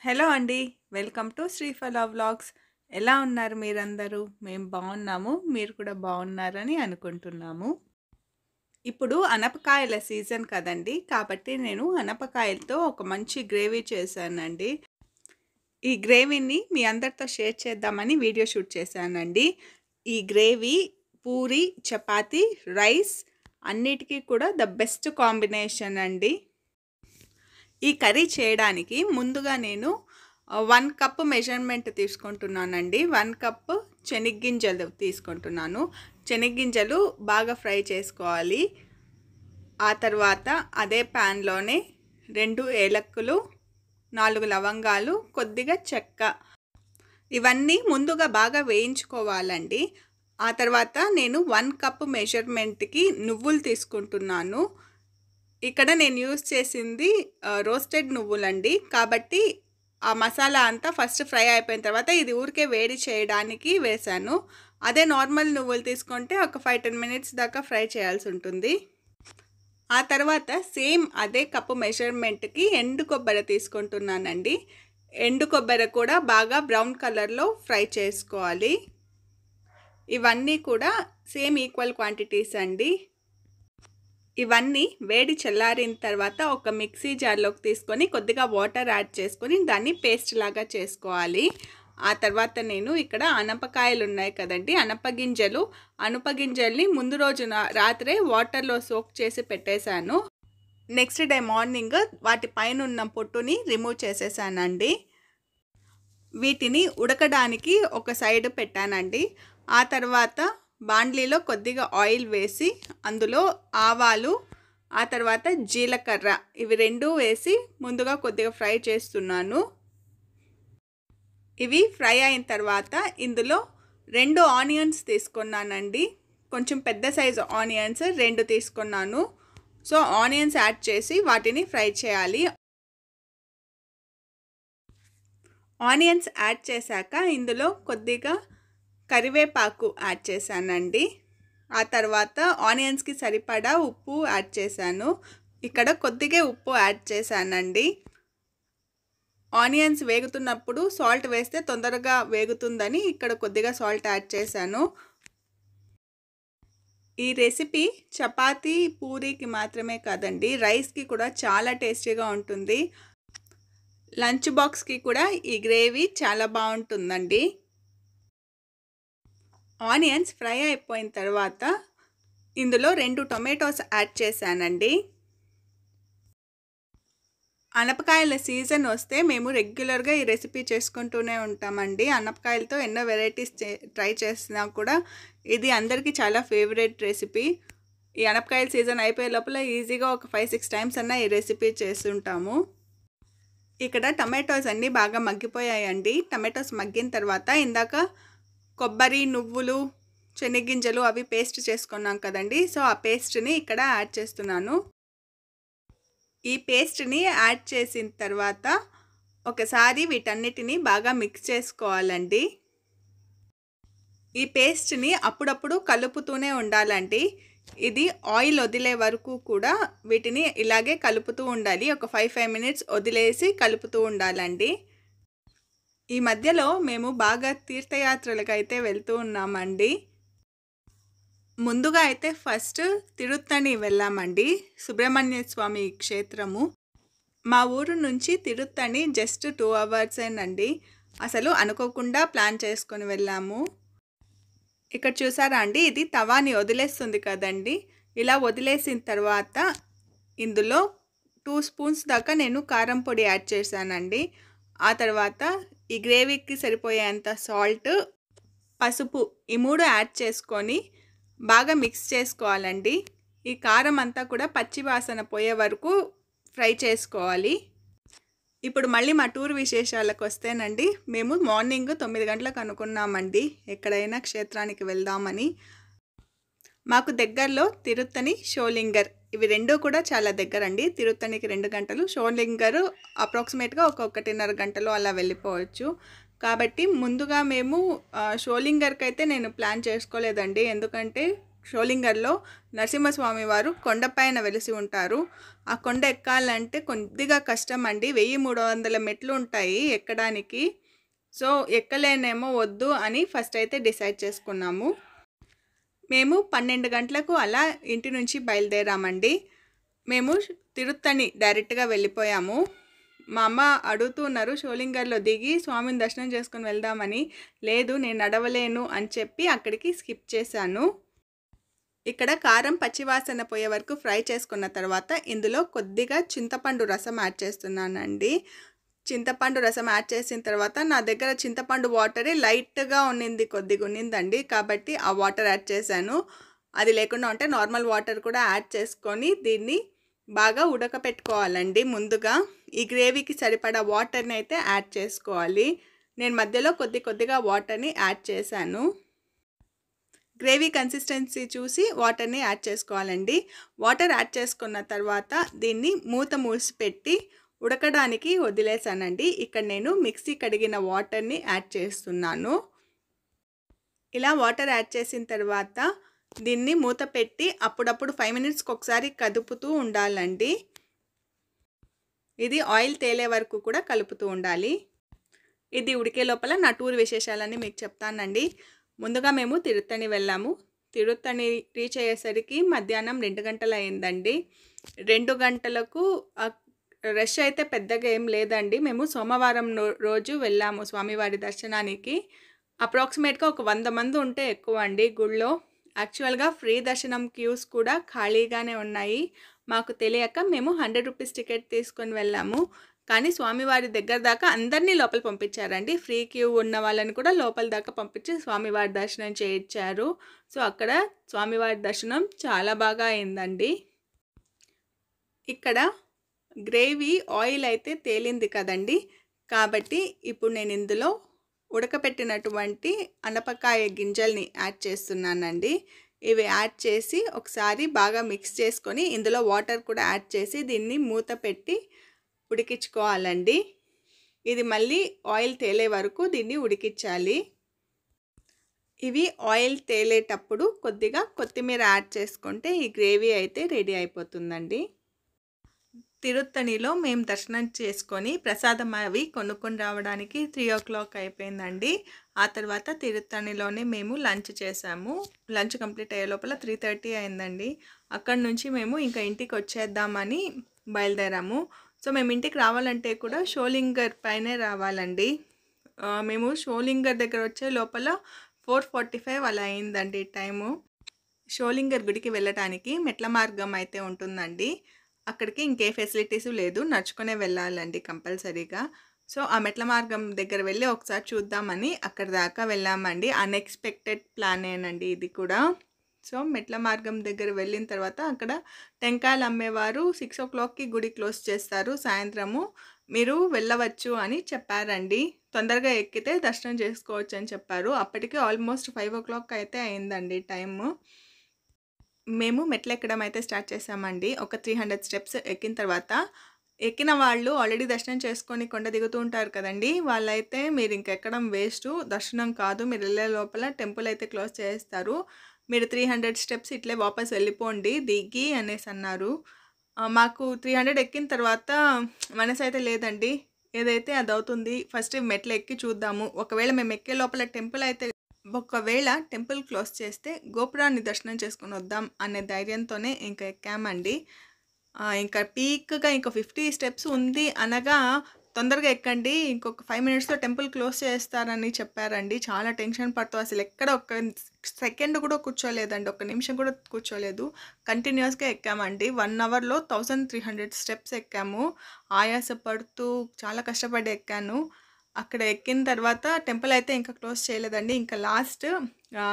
Hello అండి. Welcome to Sriphala vlogs. ఎలా ఉన్నారు మీరందరూ? మేము బాగున్నాము. మీరు కూడా బాగున్నారని అనుకుంటున్నాము. ఇప్పుడు అనపకాయల సీజన్ కదండీ! కాబట్టి నేను అనపకాయలతో ఒక మంచి గ్రేవీ చేశానండి. ఈ గ్రేవీని మీ అందరితో షేర్ చేద్దామని వీడియో షూట్ చేశానండి. ఈ గ్రేవీ పూరి, చపాతీ, రైస్ అన్నిటికీ కూడా ద బెస్ట్ కాంబినేషన్ అండి. ఈ కర్రీ చేయడానికి ముందుగా నేను 1 కప్ మెజర్మెంట్ తీసుకుంటున్నానండి. 1 కప్ శనగ్గింజలు తీసుకుంటున్నాను. శనగ్గింజలు బాగా ఫ్రై చేసుకోవాలి. ఆ తర్వాత అదే ప్యాన్లోనే 2 ఏలక్కులు, 4 లవంగాలు, కొద్దిగా చెక్క ఇవన్నీ ముందుగా బాగా వేయించుకోవాలండి. ఆ తర్వాత నేను 1 కప్ మెజర్మెంట్కి నువ్వులు తీసుకుంటున్నాను. ఇక్కడ నేను యూస్ చేసింది రోస్టెడ్ నువ్వులండి. కాబట్టి ఆ మసాలా అంతా ఫస్ట్ ఫ్రై అయిపోయిన తర్వాత ఇది ఊరికే వేడి చేయడానికి వేశాను. అదే నార్మల్ నువ్వులు తీసుకుంటే ఒక 5-10 మినిట్స్ దాకా ఫ్రై చేయాల్సి ఉంటుంది. ఆ తర్వాత సేమ్ అదే కప్పు మెజర్మెంట్కి ఎండు కొబ్బరి తీసుకుంటున్నానండి. ఎండు కొబ్బరి కూడా బాగా బ్రౌన్ కలర్లో ఫ్రై చేసుకోవాలి. ఇవన్నీ కూడా సేమ్ ఈక్వల్ క్వాంటిటీస్ అండి. ఇవన్నీ వేడి చల్లారిన తర్వాత ఒక మిక్సీ జార్లోకి తీసుకొని కొద్దిగా వాటర్ యాడ్ చేసుకొని దాన్ని పేస్ట్ లాగా చేసుకోవాలి. ఆ తర్వాత నేను ఇక్కడ అనపకాయలు ఉన్నాయి కదండి, అనపగింజల్ని ముందు రోజు రాత్రే వాటర్లో సోక్ చేసి పెట్టేశాను. నెక్స్ట్ డే మార్నింగ్ వాటి పైన ఉన్న పొట్టుని రిమూవ్ చేసేసానండి. వీటిని ఉడకడానికి ఒక సైడ్ పెట్టానండి. ఆ తర్వాత బాండ్లీలో కొద్దిగా ఆయిల్ వేసి అందులో ఆవాలు, ఆ తర్వాత జీలకర్ర ఇవి 2 వేసి ముందుగా కొద్దిగా ఫ్రై చేస్తున్నాను. ఇవి ఫ్రై అయిన తర్వాత ఇందులో 2 ఆనియన్స్ తీసుకున్నానండి. కొంచెం పెద్ద సైజు ఆనియన్స్ 2 తీసుకున్నాను. సో ఆనియన్స్ యాడ్ చేసి వాటిని ఫ్రై చేయాలి. ఆనియన్స్ యాడ్ చేశాక ఇందులో కొద్దిగా కరివేపాకు యాడ్ చేశానండి. ఆ తర్వాత ఆనియన్స్కి సరిపడా ఉప్పు యాడ్ చేశాను. ఇక్కడ కొద్దిగా ఉప్పు యాడ్ చేశానండి. ఆనియన్స్ వేగుతున్నప్పుడు సాల్ట్ వేస్తే తొందరగా వేగుతుందని ఇక్కడ కొద్దిగా సాల్ట్ యాడ్ చేశాను. ఈ రెసిపీ చపాతీ, పూరీకి మాత్రమే కాదండి, రైస్కి కూడా చాలా టేస్టీగా ఉంటుంది. లంచ్ బాక్స్కి కూడా ఈ గ్రేవీ చాలా బాగుంటుందండి. ఆనియన్స్ ఫ్రై అయిపోయిన తర్వాత ఇందులో 2 టొమాటోస్ యాడ్ చేశానండి. అనపకాయల సీజన్ వస్తే మేము రెగ్యులర్గా ఈ రెసిపీ చేసుకుంటూనే ఉంటామండి. అనపకాయలతో ఎన్నో వెరైటీస్ ట్రై చేసినా కూడా ఇది అందరికీ చాలా ఫేవరెట్ రెసిపీ. ఈ అనపకాయల సీజన్ అయిపోయే లోపల ఈజీగా ఒక 5-6 టైమ్స్ అన్న ఈ రెసిపీ చేస్తుంటాము. ఇక్కడ టమాటోస్ అన్నీ బాగా మగ్గిపోయాయండి. టమాటోస్ మగ్గిన తర్వాత ఇందాక కొబ్బరి, నువ్వులు, శనగ్గింజలు అవి పేస్ట్ చేసుకున్నాం కదండి. సో ఆ పేస్ట్ని ఇక్కడ యాడ్ చేస్తున్నాను. ఈ పేస్ట్ని యాడ్ చేసిన తర్వాత ఒకసారి వీటన్నిటిని బాగా మిక్స్ చేసుకోవాలండి. ఈ పేస్ట్ని అప్పుడప్పుడు కలుపుతూనే ఉండాలండి. ఇది ఆయిల్ వదిలే వరకు కూడా వీటిని ఇలాగే కలుపుతూ ఉండాలి. ఒక 5 మినిట్స్ వదిలేసి కలుపుతూ ఉండాలండి. ఈ మధ్యలో మేము బాగా తీర్థయాత్రలకు అయితే వెళ్తూ ఉన్నామండి. ముందుగా అయితే ఫస్ట్ తిరుత్తణి వెళ్ళామండి, సుబ్రహ్మణ్య స్వామి క్షేత్రము. మా ఊరు నుంచి తిరుత్తణి జస్ట్ 2 అవర్సేనండి. అసలు అనుకోకుండా ప్లాన్ చేసుకొని వెళ్ళాము. ఇక్కడ చూసారా అండి, ఇది తవాని వదిలేస్తుంది కదండి. ఇలా వదిలేసిన తర్వాత ఇందులో 2 స్పూన్స్ దాకా నేను కారం పొడి యాడ్ చేశానండి. ఆ తర్వాత ఈ గ్రేవీకి సరిపోయేంత సాల్ట్, పసుపు ఈ 3 యాడ్ చేసుకొని బాగా మిక్స్ చేసుకోవాలండి. ఈ కారం అంతా కూడా పచ్చి వాసన పోయే వరకు ఫ్రై చేసుకోవాలి. ఇప్పుడు మళ్ళీ మా టూర్ విశేషాలకు వస్తేనండి, మేము మార్నింగ్ 9 గంటలకు అనుకున్నామండి ఎక్కడైనా క్షేత్రానికి వెళ్దామని. మాకు దగ్గరలో తిరుత్తణి, షోలింగర్ ఇవి 2 కూడా చాలా దగ్గరండి. తిరుత్తణికి 2 గంటలు, షోలింగర్ అప్రాక్సిమేట్గా 1.5 గంటలో అలా వెళ్ళిపోవచ్చు. కాబట్టి ముందుగా మేము షోలింగర్కి అయితే నేను ప్లాన్ చేసుకోలేదండి. ఎందుకంటే షోలింగర్లో నరసింహస్వామి వారు కొండపైన వెలిసి ఉంటారు. ఆ కొండ ఎక్కాలంటే కొద్దిగా కష్టం అండి. 1300 మెట్లు ఉంటాయి ఎక్కడానికి. సో ఎక్కలేనేమో వద్దు అని ఫస్ట్ అయితే డిసైడ్ చేసుకున్నాము. మేము 12 గంటలకు అలా ఇంటి నుంచి బయలుదేరామండి. మేము తిరుత్తణి డైరెక్ట్గా వెళ్ళిపోయాము. మా అమ్మ అడుగుతున్నారు షోలింగర్లో దిగి స్వామిని దర్శనం చేసుకుని వెళ్దామని. లేదు నేను నడవలేను అని చెప్పి అక్కడికి స్కిప్ చేశాను. ఇక్కడ కారం పచ్చివాసన పోయే వరకు ఫ్రై చేసుకున్న తర్వాత ఇందులో కొద్దిగా చింతపండు రసం యాడ్ చేస్తున్నానండి. చింతపండు రసం యాడ్ చేసిన తర్వాత నా దగ్గర చింతపండు వాటరే లైట్గా కొద్దిగా ఉన్నిందండి. కాబట్టి ఆ వాటర్ యాడ్ చేశాను. అది లేకుండా ఉంటే నార్మల్ వాటర్ కూడా యాడ్ చేసుకొని దీన్ని బాగా ఉడకపెట్టుకోవాలండి. ముందుగా ఈ గ్రేవీకి సరిపడా వాటర్ని అయితే యాడ్ చేసుకోవాలి. నేను మధ్యలో కొద్దిగా వాటర్ని యాడ్ చేశాను. గ్రేవీ కన్సిస్టెన్సీ చూసి వాటర్ని యాడ్ చేసుకోవాలండి. వాటర్ యాడ్ చేసుకున్న తర్వాత దీన్ని మూత మూసిపెట్టి ఉడకడానికి వదిలేసానండి. ఇక్కడ నేను మిక్సీ కడిగిన వాటర్ని యాడ్ చేస్తున్నాను. ఇలా వాటర్ యాడ్ చేసిన తర్వాత దీన్ని మూత పెట్టి అప్పుడప్పుడు 5 మినిట్స్కి ఒకసారి కదుపుతూ ఉండాలండి. ఇది ఆయిల్ తేలే వరకు కూడా కలుపుతూ ఉండాలి. ఇది ఉడికే లోపల నా టూర్ విశేషాలన్నీ మీకు చెప్తానండి. ముందుగా మేము తిరుత్తణి వెళ్ళాము. తిరుత్తణి రీచ్ అయ్యేసరికి మధ్యాహ్నం 2 గంటలు అయిందండి. 2 గంటలకు రష్ అయితే పెద్దగా ఏం లేదండి. మేము సోమవారం రోజు వెళ్ళాము స్వామివారి దర్శనానికి. అప్రాక్సిమేట్గా ఒక 100 మంది ఉంటే ఎక్కువ అండి గుళ్ళో. యాక్చువల్గా ఫ్రీ దర్శనం క్యూస్ కూడా ఖాళీగానే ఉన్నాయి. మాకు తెలియక మేము 100 రూపీస్ టికెట్ తీసుకొని వెళ్ళాము. కానీ స్వామివారి దగ్గర దాకా అందరినీ లోపల పంపించారండి. ఫ్రీ క్యూ ఉన్న వాళ్ళని కూడా లోపల దాకా పంపించి స్వామివారి దర్శనం చేయించారు. సో అక్కడ స్వామివారి దర్శనం చాలా బాగా అయిందండి. ఇక్కడ గ్రేవీ ఆయిల్ అయితే తేలింది కదండి. కాబట్టి ఇప్పుడు నేను ఇందులో ఉడకపెట్టినటువంటి అనపకాయ గింజల్ని యాడ్ చేస్తున్నానండి. ఇవి యాడ్ చేసి ఒకసారి బాగా మిక్స్ చేసుకొని ఇందులో వాటర్ కూడా యాడ్ చేసి దీన్ని మూత పెట్టి ఉడికించుకోవాలండి. ఇది మళ్ళీ ఆయిల్ తేలే వరకు దీన్ని ఉడికించాలి. ఇవి ఆయిల్ తేలేటప్పుడు కొద్దిగా కొత్తిమీర యాడ్ చేసుకుంటే ఈ గ్రేవీ అయితే రెడీ అయిపోతుందండి. తిరుత్తణిలో మేము దర్శనం చేసుకొని ప్రసాదం అవి కొనుక్కొని రావడానికి 3 o'clock అయిపోయిందండి. ఆ తర్వాత తిరుత్తణిలోనే మేము లంచ్ చేసాము. లంచ్ కంప్లీట్ అయ్యే లోపల 3:30 అయిందండి. అక్కడి నుంచి మేము ఇంకా ఇంటికి వచ్చేద్దామని బయలుదేరాము. సో మేము ఇంటికి రావాలంటే కూడా షోలింగర్ పైనే రావాలండి. మేము షోలింగర్ దగ్గర వచ్చే లోపల 4:45 అలా అయిందండి టైము. షోలింగర్ గుడికి వెళ్ళటానికి మెట్ల మార్గం అయితే ఉంటుందండి. అక్కడికి ఇంకే ఫెసిలిటీస్ లేదు, నడుచుకునే వెళ్ళాలండి కంపల్సరీగా. సో ఆ మెట్ల మార్గం దగ్గర వెళ్ళి ఒకసారి చూద్దామని అక్కడ దాకా వెళ్ళామండి. అన్ఎక్స్పెక్టెడ్ ప్లానేనండి ఇది కూడా. సో మెట్ల మార్గం దగ్గర వెళ్ళిన తర్వాత అక్కడ టెంకాయలు అమ్మేవారు 6 o'clockకి గుడి క్లోజ్ చేస్తారు సాయంత్రము. మీరు వెళ్ళవచ్చు అని చెప్పారండి. తొందరగా ఎక్కితే దర్శనం చేసుకోవచ్చు అని చెప్పారు. అప్పటికి ఆల్మోస్ట్ 5 o'clock అయితే అయిందండి టైము. మేము మెట్లు ఎక్కడం అయితే స్టార్ట్ చేసామండి. ఒక 300 స్టెప్స్ ఎక్కిన తర్వాత ఎక్కిన వాళ్ళు ఆల్రెడీ దర్శనం చేసుకొని కొండ దిగుతూ ఉంటారు కదండి. వాళ్ళైతే మీరు ఇంకెక్కడం వేస్ట్, దర్శనం కాదు, మీరు వెళ్ళే లోపల టెంపుల్ అయితే క్లోజ్ చేస్తారు, మీరు 300 స్టెప్స్ ఇట్లే వాపస్ వెళ్ళిపోండి దిగి అనేసి అన్నారు. మాకు 300 ఎక్కిన తర్వాత మనసు అయితే లేదండి, ఏదైతే అది అవుతుంది, ఫస్ట్ మెట్లు ఎక్కి చూద్దాము, ఒకవేళ మేము ఎక్కే లోపల టెంపుల్ క్లోజ్ చేస్తే గోపురాన్ని దర్శనం చేసుకొని వద్దాం అనే ధైర్యంతోనే ఇంకా ఎక్కామండి. ఇంకా పీక్గా ఇంకో 50 స్టెప్స్ ఉంది అనగా తొందరగా ఎక్కండి, ఇంకొక 5 మినిట్స్లో టెంపుల్ క్లోజ్ చేస్తారని చెప్పారండి. చాలా టెన్షన్ పడుతూ అసలు ఎక్కడ ఒక్క సెకండ్ కూడా కూర్చోలేదండి, ఒక్క నిమిషం కూడా కూర్చోలేదు. కంటిన్యూస్గా ఎక్కామండి. 1 అవర్లో 1300 స్టెప్స్ ఎక్కాము. ఆయాస పడుతూ చాలా కష్టపడి ఎక్కాను. అక్కడ ఎక్కిన తర్వాత టెంపుల్ అయితే ఇంకా క్లోజ్ చేయలేదండి. ఇంకా లాస్ట్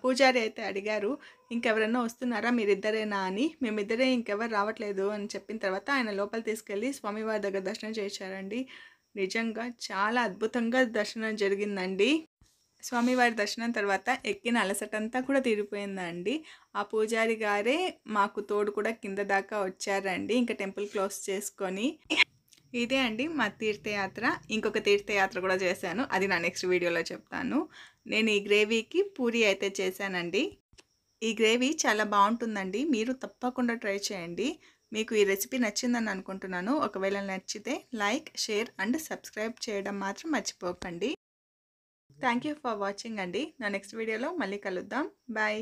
పూజారి అయితే అడిగారు, ఇంకెవరైనా వస్తున్నారా, మీరిద్దరేనా అని. మేమిద్దరే, ఇంకెవరు రావట్లేదు అని చెప్పిన తర్వాత ఆయన లోపల తీసుకెళ్ళి స్వామివారి దగ్గర దర్శనం చేయించారండి. నిజంగా చాలా అద్భుతంగా దర్శనం జరిగిందండి. స్వామివారి దర్శనం తర్వాత ఎక్కిన అలసటంతా కూడా తీరిపోయిందండి. ఆ పూజారి గారే మాకు తోడు కూడా కింద దాకా వచ్చారండి ఇంకా టెంపుల్ క్లోజ్ చేసుకొని. ఇదే అండి మా తీర్థయాత్ర. ఇంకొక తీర్థయాత్ర కూడా చేశాను, అది నా నెక్స్ట్ వీడియోలో చెప్తాను. నేను ఈ గ్రేవీకి పూరి అయితే చేశానండి. ఈ గ్రేవీ చాలా బావుంటుందండి. మీరు తప్పకుండా ట్రై చేయండి. మీకు ఈ రెసిపీ నచ్చిందని అనుకుంటున్నాను. ఒకవేళ నచ్చితే లైక్, షేర్ అండ్ సబ్స్క్రైబ్ చేయడం మాత్రం మర్చిపోకండి. థ్యాంక్ యూ ఫర్ వాచింగ్ అండి. నా నెక్స్ట్ వీడియోలో మళ్ళీ కలుద్దాం. బాయ్.